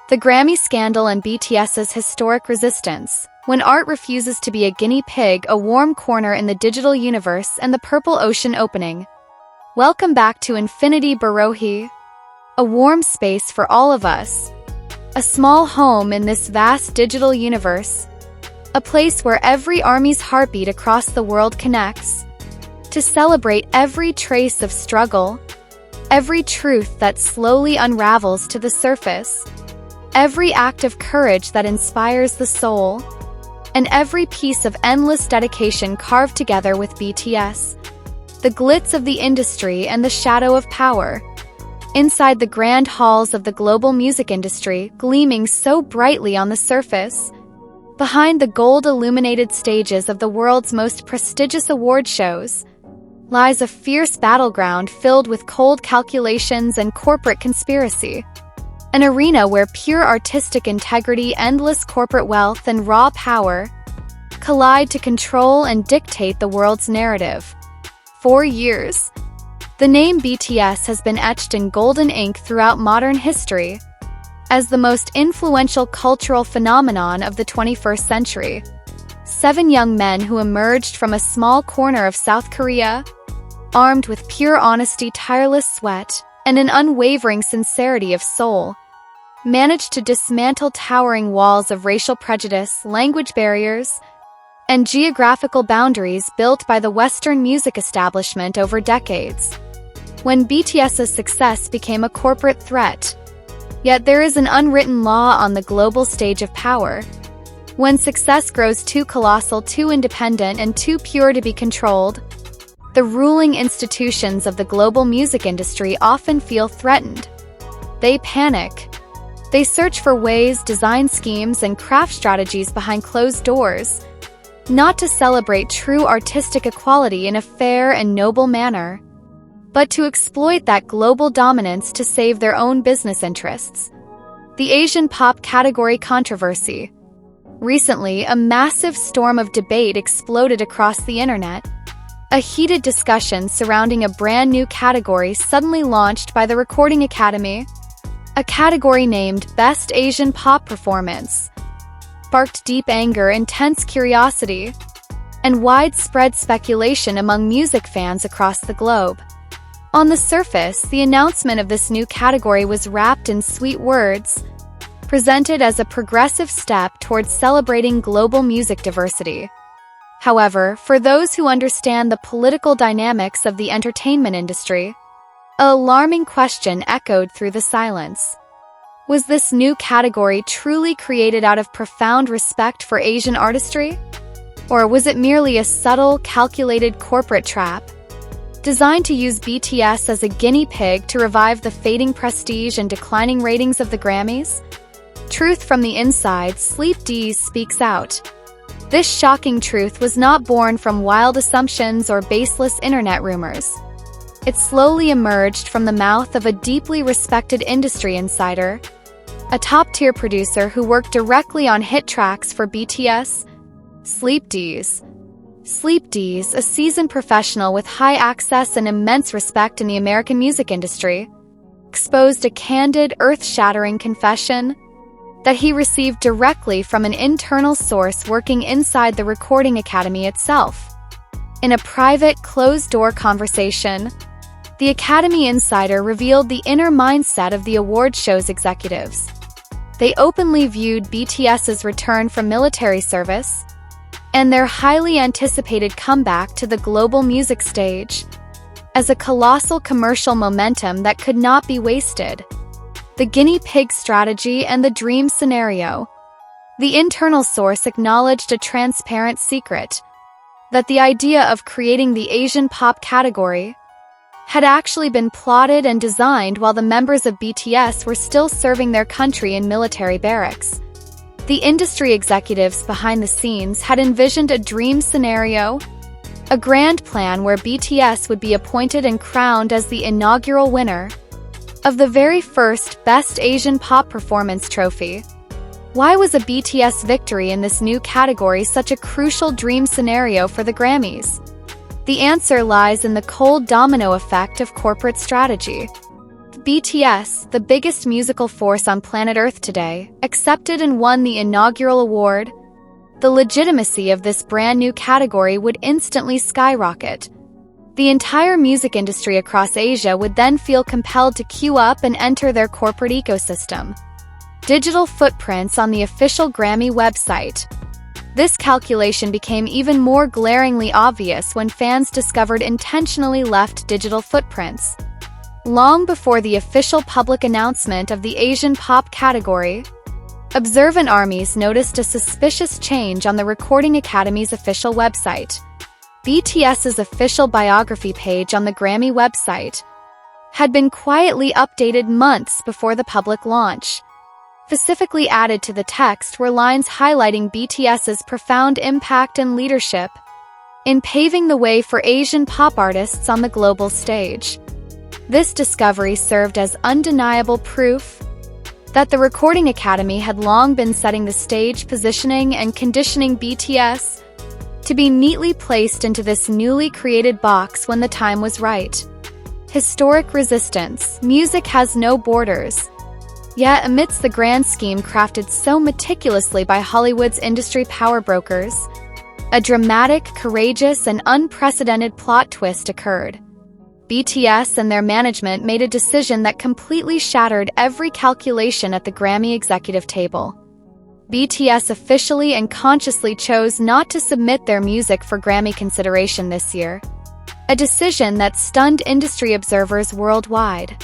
The Grammy scandal and BTS's historic resistance. When art refuses to be a guinea pig, a warm corner in the digital universe, and the purple ocean opening. Welcome back to Infinity Borohae, a warm space for all of us. A small home in this vast digital universe. A place where every army's heartbeat across the world connects. To celebrate every trace of struggle, every truth that slowly unravels to the surface, every act of courage that inspires the soul, and every piece of endless dedication carved together with BTS. The glitz of the industry and the shadow of power. Inside the grand halls of the global music industry, gleaming so brightly on the surface. Behind the gold-illuminated stages of the world's most prestigious award shows, lies a fierce battleground filled with cold calculations and corporate conspiracy. An arena where pure artistic integrity, endless corporate wealth, and raw power collide to control and dictate the world's narrative. For years, the name BTS has been etched in golden ink throughout modern history as the most influential cultural phenomenon of the 21st century. 7 young men who emerged from a small corner of South Korea, armed with pure honesty, tireless sweat, and an unwavering sincerity of soul, managed to dismantle towering walls of racial prejudice, language barriers, and geographical boundaries built by the Western music establishment over decades. When BTS's success became a corporate threat, yet there is an unwritten law on the global stage of power. When success grows too colossal, too independent, and too pure to be controlled, the ruling institutions of the global music industry often feel threatened. They panic. They search for ways, design schemes, and craft strategies behind closed doors, not to celebrate true artistic equality in a fair and noble manner, but to exploit that global dominance to save their own business interests. The Asian pop category controversy. Recently, a massive storm of debate exploded across the internet. A heated discussion surrounding a brand new category suddenly launched by the Recording Academy, a category named Best Asian Pop Performance, sparked deep anger, intense curiosity, and widespread speculation among music fans across the globe. On the surface, the announcement of this new category was wrapped in sweet words, presented as a progressive step towards celebrating global music diversity. However, for those who understand the political dynamics of the entertainment industry, an alarming question echoed through the silence. Was this new category truly created out of profound respect for Asian artistry? Or was it merely a subtle, calculated corporate trap, designed to use BTS as a guinea pig to revive the fading prestige and declining ratings of the Grammys? Truth from the inside, Sleep Deez speaks out. This shocking truth was not born from wild assumptions or baseless internet rumors. It slowly emerged from the mouth of a deeply respected industry insider, a top-tier producer who worked directly on hit tracks for BTS, Sleep Deez. Sleep Deez, a seasoned professional with high access and immense respect in the American music industry, exposed a candid, earth-shattering confession that he received directly from an internal source working inside the Recording Academy itself. In a private, closed-door conversation, the Academy insider revealed the inner mindset of the award show's executives. They openly viewed BTS's return from military service and their highly anticipated comeback to the global music stage as a colossal commercial momentum that could not be wasted. The guinea pig strategy and the dream scenario. The internal source acknowledged a transparent secret, that the idea of creating the Asian pop category had actually been plotted and designed while the members of BTS were still serving their country in military barracks. The industry executives behind the scenes had envisioned a dream scenario, a grand plan where BTS would be appointed and crowned as the inaugural winner of the very first Best Asian Pop Performance trophy. Why was a BTS victory in this new category such a crucial dream scenario for the Grammys? The answer lies in the cold domino effect of corporate strategy. BTS, the biggest musical force on planet Earth today, accepted and won the inaugural award. The legitimacy of this brand new category would instantly skyrocket. The entire music industry across Asia would then feel compelled to queue up and enter their corporate ecosystem. Digital footprints on the official Grammy website. This calculation became even more glaringly obvious when fans discovered intentionally left digital footprints. Long before the official public announcement of the Asian pop category, observant armies noticed a suspicious change on the Recording Academy's official website. BTS's official biography page on the Grammy website had been quietly updated months before the public launch. Specifically added to the text were lines highlighting BTS's profound impact and leadership in paving the way for Asian pop artists on the global stage. This discovery served as undeniable proof that the Recording Academy had long been setting the stage, positioning and conditioning BTS to be neatly placed into this newly created box when the time was right. Historic resistance. Music has no borders. Yet, amidst the grand scheme crafted so meticulously by Hollywood's industry power brokers, a dramatic, courageous, and unprecedented plot twist occurred. BTS and their management made a decision that completely shattered every calculation at the Grammy executive table. BTS officially and consciously chose not to submit their music for Grammy consideration this year, a decision that stunned industry observers worldwide.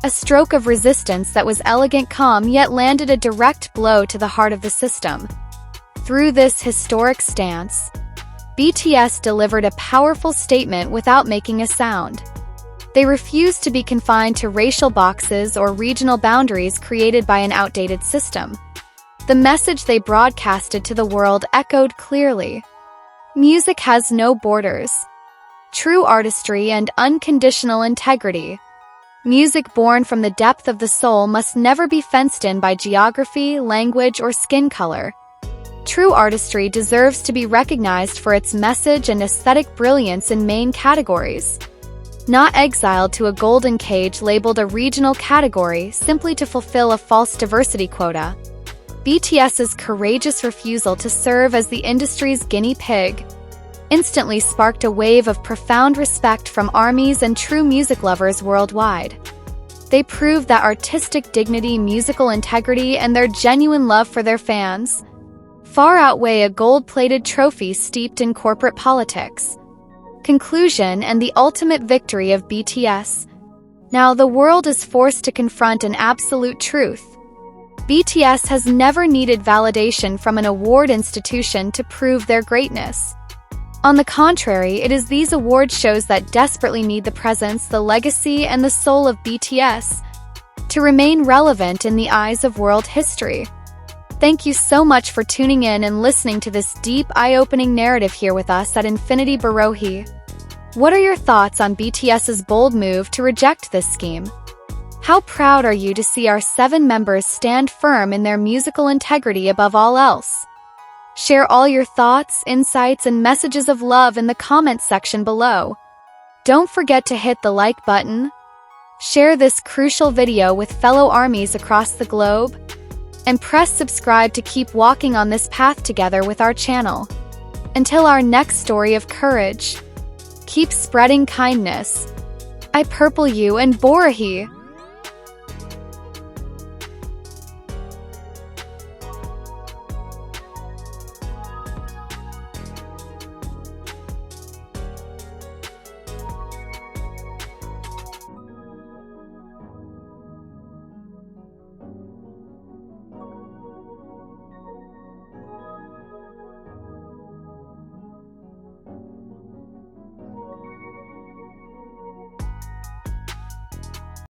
A stroke of resistance that was elegant, calm, yet landed a direct blow to the heart of the system. Through this historic stance, BTS delivered a powerful statement without making a sound. They refused to be confined to racial boxes or regional boundaries created by an outdated system. The message they broadcasted to the world echoed clearly. Music has no borders. True artistry and unconditional integrity. Music born from the depth of the soul must never be fenced in by geography, language, or skin color. True artistry deserves to be recognized for its message and aesthetic brilliance in main categories, not exiled to a golden cage labeled a regional category simply to fulfill a false diversity quota. BTS's courageous refusal to serve as the industry's guinea pig instantly sparked a wave of profound respect from armies and true music lovers worldwide. They proved that artistic dignity, musical integrity, and their genuine love for their fans far outweigh a gold-plated trophy steeped in corporate politics. Conclusion and the ultimate victory of BTS. Now the world is forced to confront an absolute truth. BTS has never needed validation from an award institution to prove their greatness. On the contrary, it is these award shows that desperately need the presence, the legacy, and the soul of BTS to remain relevant in the eyes of world history. Thank you so much for tuning in and listening to this deep, eye-opening narrative here with us at Infinity Borohae. What are your thoughts on BTS's bold move to reject this scheme? How proud are you to see our 7 members stand firm in their musical integrity above all else? Share all your thoughts, insights, and messages of love in the comments section below. Don't forget to hit the like button, share this crucial video with fellow armies across the globe, and press subscribe to keep walking on this path together with our channel. Until our next story of courage, keep spreading kindness. I purple you and Borohae.